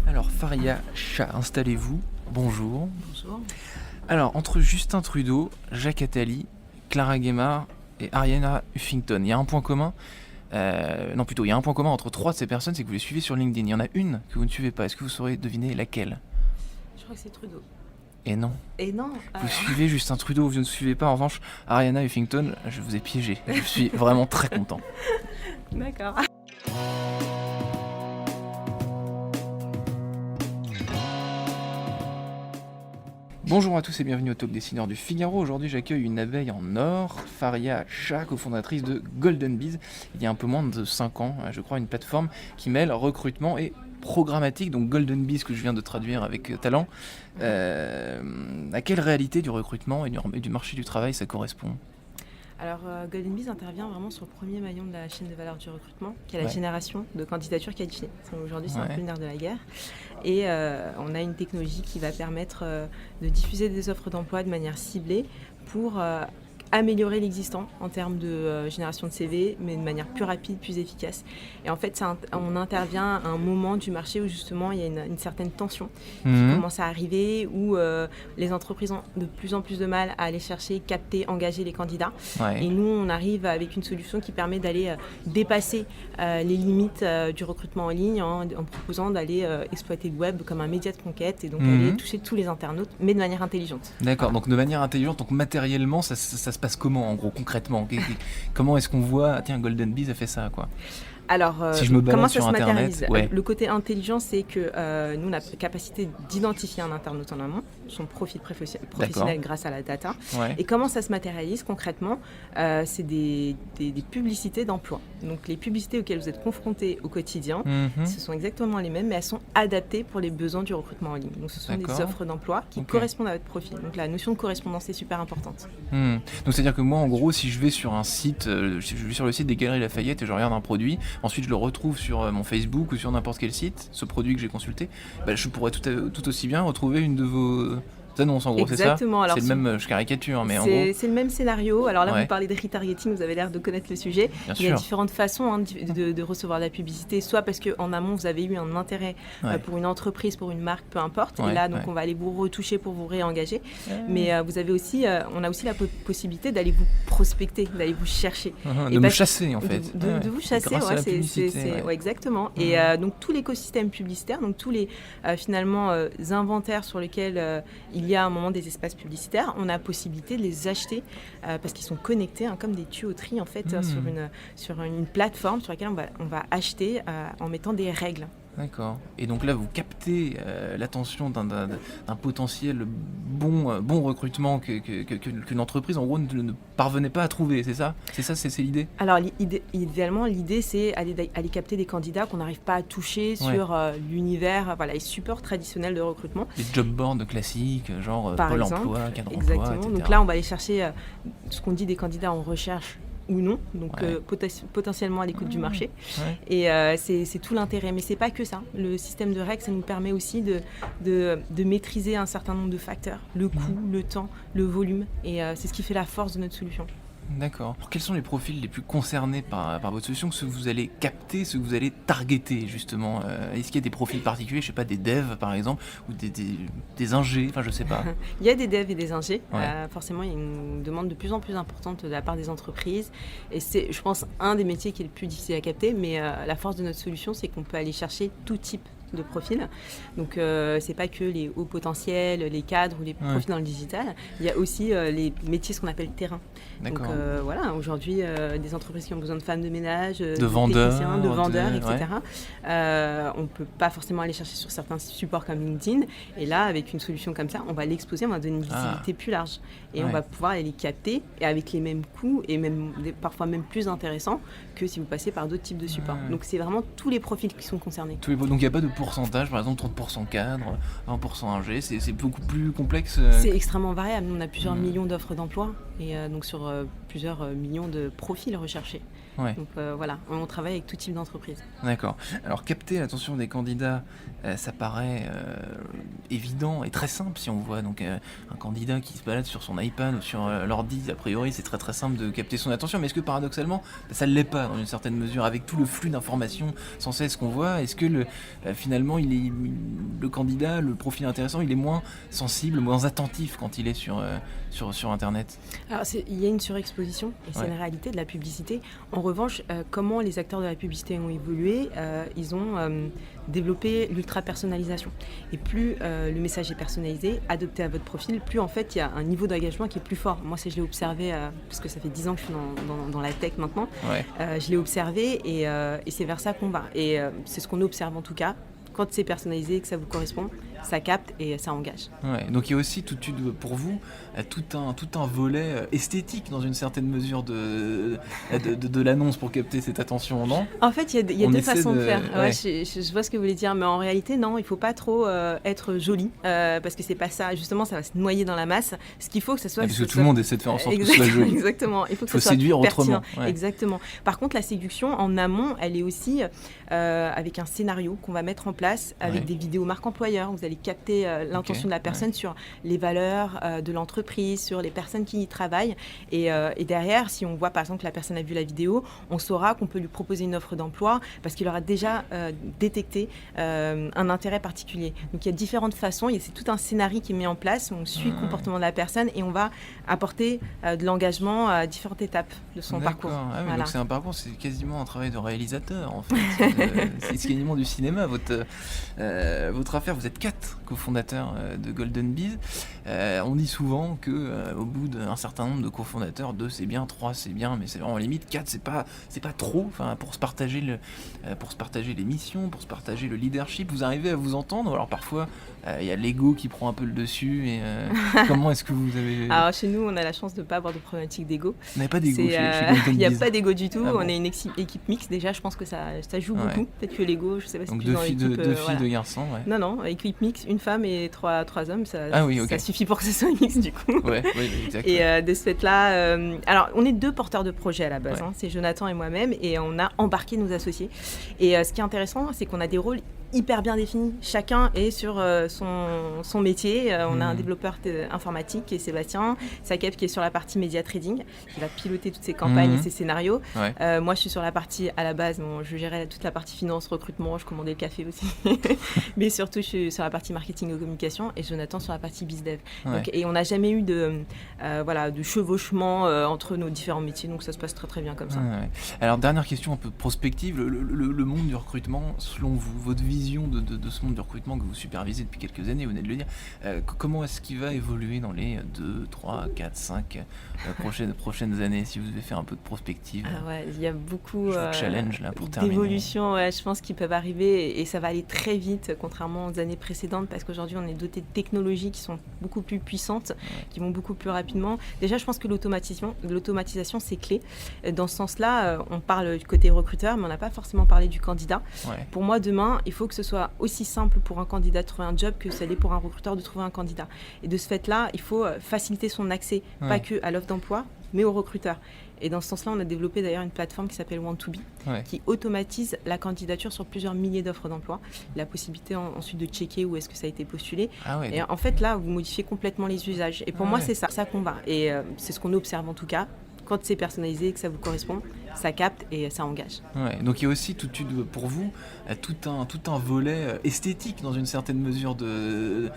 Alors Faria Shah, installez-vous. Bonjour. Bonjour. Alors entre Justin Trudeau, Jacques Attali, Clara Guimard et Ariana Huffington, il y a un point commun. Il y a un point commun entre trois de ces personnes, c'est que vous les suivez sur LinkedIn. Il y en a une que vous ne suivez pas. Est-ce que vous saurez deviner laquelle? Je crois que c'est Trudeau. Et non. Et non. Vous suivez Justin Trudeau, vous ne suivez pas en revanche Ariana Huffington. Je vous ai piégé. Je suis vraiment très content. D'accord. Bonjour à tous et bienvenue au Talk Dessineur du Figaro. Aujourd'hui j'accueille une abeille en or, Faria Shah, cofondatrice de Golden Bees. Il y a un peu moins de 5 ans, je crois, une plateforme qui mêle recrutement et programmatique, donc Golden Bees que je viens de traduire avec talent. À quelle réalité du recrutement et du marché du travail ça correspond ? Alors, Golden Bees intervient vraiment sur le premier maillon de la chaîne de valeur du recrutement, qui est la génération de candidatures qualifiées. Aujourd'hui, c'est un peu le nerf de la guerre. Et on a une technologie qui va permettre de diffuser des offres d'emploi de manière ciblée pour améliorer l'existant en termes de génération de CV, mais de manière plus rapide, plus efficace. Et en fait, on intervient à un moment du marché où justement il y a une certaine tension qui commence à arriver, où les entreprises ont de plus en plus de mal à aller chercher, capter, engager les candidats. Et nous, on arrive avec une solution qui permet d'aller dépasser les limites du recrutement en ligne en proposant d'aller exploiter le web comme un média de conquête et donc aller toucher tous les internautes, mais de manière intelligente. D'accord, donc de manière intelligente, donc matériellement, ça se passe comment en gros, concrètement? Comment est-ce qu'on voit, tiens, Golden Bees a fait ça, quoi? Alors, si je me comment balade ça sur se Internet, matérialise? Le côté intelligent, c'est que nous, on a la capacité d'identifier un internaute en amont, son profil professionnel grâce à la data. Et comment ça se matérialise concrètement? C'est des publicités d'emploi. Donc, les publicités auxquelles vous êtes confrontés au quotidien, ce sont exactement les mêmes, mais elles sont adaptées pour les besoins du recrutement en ligne. Donc, ce sont des offres d'emploi qui correspondent à votre profil. Donc, la notion de correspondance est super importante. Donc, c'est-à-dire que moi, en gros, si je vais sur un site, je vais sur le site des Galeries Lafayette et je regarde un produit, ensuite je le retrouve sur mon Facebook ou sur n'importe quel site, ce produit que j'ai consulté, je pourrais tout aussi bien retrouver une de vos annonces, en gros. Exactement. C'est ça? C'est le même, je caricature, mais en gros... C'est le même scénario. Alors là, vous parlez de retargeting, vous avez l'air de connaître le sujet. Il y a différentes façons de recevoir de la publicité, soit parce qu'en amont, vous avez eu un intérêt pour une entreprise, pour une marque, peu importe. Et là, donc, on va aller vous retoucher pour vous réengager. Mais vous avez aussi, on a aussi la possibilité d'aller vous prospecter, d'aller vous chercher. De me chasser, en fait. De vous chasser, grâce à la publicité, exactement. Et donc, tout l'écosystème publicitaire, donc tous les, finalement, inventaires sur lesquels il y a à un moment des espaces publicitaires, on a la possibilité de les acheter parce qu'ils sont connectés comme des tuyauteries en fait sur une plateforme sur laquelle on va acheter en mettant des règles. D'accord. Et donc là, vous captez l'attention d'un potentiel bon recrutement qu'une entreprise, en gros, ne parvenait pas à trouver, c'est ça? C'est l'idée? Alors, idéalement, l'idée, c'est aller capter des candidats qu'on n'arrive pas à toucher sur l'univers, les supports traditionnels de recrutement. Les job boards classiques, genre Pôle emploi, Cadre emploi, exactement. etc. Donc là, on va aller chercher ce qu'on dit des candidats en recherche ou non, donc potentiellement à l'écoute du marché. Et c'est tout l'intérêt. Mais c'est pas que ça. Le système de règles, ça nous permet aussi de maîtriser un certain nombre de facteurs. Le coût, le temps, le volume. Et c'est ce qui fait la force de notre solution. D'accord. Alors, quels sont les profils les plus concernés par votre solution, ceux que vous allez capter, ceux que vous allez targeter, justement? Est-ce qu'il y a des profils particuliers, je sais pas, des devs par exemple, ou des ingés, enfin je sais pas. Il y a des devs et des ingés. Forcément, il y a une demande de plus en plus importante de la part des entreprises. Et c'est, je pense, un des métiers qui est le plus difficile à capter. Mais la force de notre solution, c'est qu'on peut aller chercher tout type de profils. Donc, c'est pas que les hauts potentiels, les cadres ou les profils dans le digital. Il y a aussi les métiers, ce qu'on appelle terrain. Donc, aujourd'hui, des entreprises qui ont besoin de femmes de ménage, de vendeurs, techniciens, de vendeurs, etc. On peut pas forcément aller chercher sur certains supports comme LinkedIn. Et là, avec une solution comme ça, on va l'exposer, on va donner une visibilité plus large. Et on va pouvoir les capter et avec les mêmes coûts et même parfois même plus intéressants que si vous passez par d'autres types de supports. Donc, c'est vraiment tous les profils qui sont concernés. Donc, il n'y a pas de pourcentage, par exemple 30% cadre, 20% ingé, c'est beaucoup plus complexe. C'est extrêmement variable. On a plusieurs millions d'offres d'emploi et donc sur plusieurs millions de profils recherchés. Ouais. Donc voilà, on travaille avec tout type d'entreprise. D'accord. Alors capter l'attention des candidats, ça paraît évident et très simple si on voit donc un candidat qui se balade sur son iPad ou sur l'ordi, a priori c'est très très simple de capter son attention, mais est-ce que paradoxalement ça ne l'est pas dans une certaine mesure avec tout le flux d'informations sans cesse qu'on voit? Est-ce que finalement le candidat, le profil intéressant, il est moins sensible, moins attentif quand il est sur Internet? Alors il y a une surexposition et c'est Ouais. une réalité de la publicité. En revanche, comment les acteurs de la publicité ont évolué, ils ont développé l'ultra-personnalisation. Et plus le message est personnalisé, adapté à votre profil, plus en fait il y a un niveau d'engagement qui est plus fort. Moi, je l'ai observé, parce que ça fait 10 ans que je suis dans la tech maintenant, Ouais. je l'ai observé et c'est vers ça qu'on va. Et c'est ce qu'on observe en tout cas. Quand c'est personnalisé et que ça vous correspond, ça capte et ça engage. Ouais, donc il y a aussi pour vous tout un volet esthétique dans une certaine mesure de l'annonce pour capter cette attention, non? En fait, il y a On deux essaie façons de faire. ouais. Ouais, je vois ce que vous voulez dire, mais en réalité, non, il ne faut pas trop être joli, parce que c'est pas ça. Justement, ça va se noyer dans la masse. Ce qu'il faut que ça soit... Parce que tout le monde essaie de faire en sorte que ce soit joli. Exactement. Il faut que Faut ça soit séduire pertinent. autrement. Ouais. Exactement. Par contre, la séduction, en amont, elle est aussi avec un scénario qu'on va mettre en place, avec Ouais. des vidéos marque employeur. Vous allez capter l'intention de la personne sur les valeurs de l'entreprise, sur les personnes qui y travaillent. Et derrière, si on voit par exemple que la personne a vu la vidéo, on saura qu'on peut lui proposer une offre d'emploi parce qu'il aura déjà détecté un intérêt particulier. Donc il y a différentes façons, c'est tout un scénario qui est mis en place, on suit le comportement de la personne et on va apporter de l'engagement à différentes étapes de son parcours. Ah oui, Voilà. donc c'est un parcours, c'est quasiment un travail de réalisateur en fait. C'est quasiment du cinéma votre affaire. Vous êtes 4 cofondateurs de Golden Bees. On dit souvent que au bout d'un certain nombre de cofondateurs, 2 c'est bien, 3 c'est bien, mais c'est vraiment limite. 4 c'est pas trop. Enfin, pour se partager les missions, pour se partager le leadership, vous arrivez à vous entendre. Alors parfois il y a l'ego qui prend un peu le dessus. Et comment est-ce que vous avez... Alors chez nous, on a la chance de ne pas avoir de problématique d'ego. Vous n'avez pas d'ego chez Golden Bees? Il n'y a pas d'ego du tout. Ah bon. On est une équipe mixte. Déjà, je pense que ça joue Ouais. beaucoup. Peut-être que l'ego, je sais pas si Donc tu 2 dans filles, l'équipe. deux Voilà. filles, 2 garçons, ouais. Non, équipe mixte, une femme et trois hommes, ça, Ah oui, ok. ça suffit pour que ce soit mixte du coup. Ouais, exact. Et de ce fait-là, alors on est 2 porteurs de projet à la base, Ouais. c'est Jonathan et moi-même, et on a embarqué nos associés. Et ce qui est intéressant, c'est qu'on a des rôles hyper bien définis. Chacun est sur son métier. On a un développeur informatique qui est Sébastien, Sakeb qui est sur la partie média trading, qui va piloter toutes ses campagnes et ses scénarios. Ouais. Moi, je suis sur la partie, à la base, je gérais toute la partie finance, recrutement, je commandais le café aussi. Mais surtout, je suis sur la partie marketing et communication et Jonathan sur la partie bizdev. Ouais. Donc, et on n'a jamais eu de chevauchement entre nos différents métiers, donc ça se passe très très bien comme ça. Ouais. Alors, dernière question un peu prospective, le monde du recrutement, selon vous, votre vision de ce monde du recrutement que vous supervisez depuis quelques années, vous venez de le dire, comment est-ce qu'il va évoluer dans les 2, 3, 4, 5 prochaines années, si vous devez faire un peu de prospective? Ah ouais, il y a beaucoup Je vous challenge là pour terminer. d'évolutions, je pense, qui peuvent arriver et ça va aller très vite, contrairement aux années précédentes, parce qu'aujourd'hui on est doté de technologies qui sont beaucoup plus puissantes, qui vont beaucoup plus rapidement. Déjà, je pense que l'automatisation c'est clé. Dans ce sens-là, on parle du côté recruteur, mais on n'a pas forcément parlé du candidat. Ouais. Pour moi, demain, il faut que ce soit aussi simple pour un candidat de trouver un job que ça l'est pour un recruteur de trouver un candidat. Et de ce fait-là, il faut faciliter son accès, pas que à l'offre d'emploi, mais au recruteur. Et dans ce sens-là, on a développé d'ailleurs une plateforme qui s'appelle Want2Be, qui automatise la candidature sur plusieurs milliers d'offres d'emploi. La possibilité ensuite de checker où est-ce que ça a été postulé. Ah ouais, Et en fait, là, vous modifiez complètement les usages. Et pour moi, c'est ça qu'on va. Et c'est ce qu'on observe en tout cas. Quand c'est personnalisé et que ça vous correspond, ça capte et ça engage. Ouais, donc il y a aussi pour vous tout un volet esthétique dans une certaine mesure de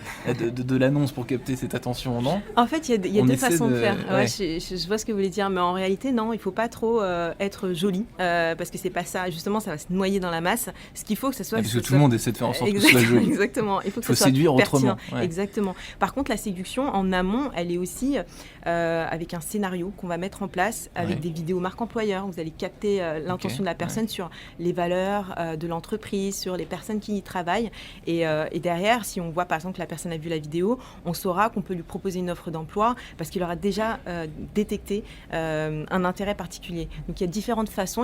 l'annonce pour capter cette attention, non? En fait, il y a On 2 essaie façons de faire. ouais. Je vois ce que vous voulez dire, mais en réalité, non, il ne faut pas trop être joli, parce que c'est pas ça. Justement, ça va se noyer dans la masse. Ce qu'il faut que ça soit... Parce que tout le monde essaie de faire en sorte que ce soit joli. Exactement. Il faut que Faut ça soit séduire pertinent. autrement. Ouais. Exactement. Par contre, la séduction, en amont, elle est aussi avec un scénario qu'on va mettre en place, avec des vidéos marque employeur. Vous allez capter l'intention de la personne sur les valeurs de l'entreprise, sur les personnes qui y travaillent. Et derrière, si on voit par exemple que la personne a vu la vidéo, on saura qu'on peut lui proposer une offre d'emploi parce qu'il aura déjà détecté un intérêt particulier. Donc il y a différentes façons,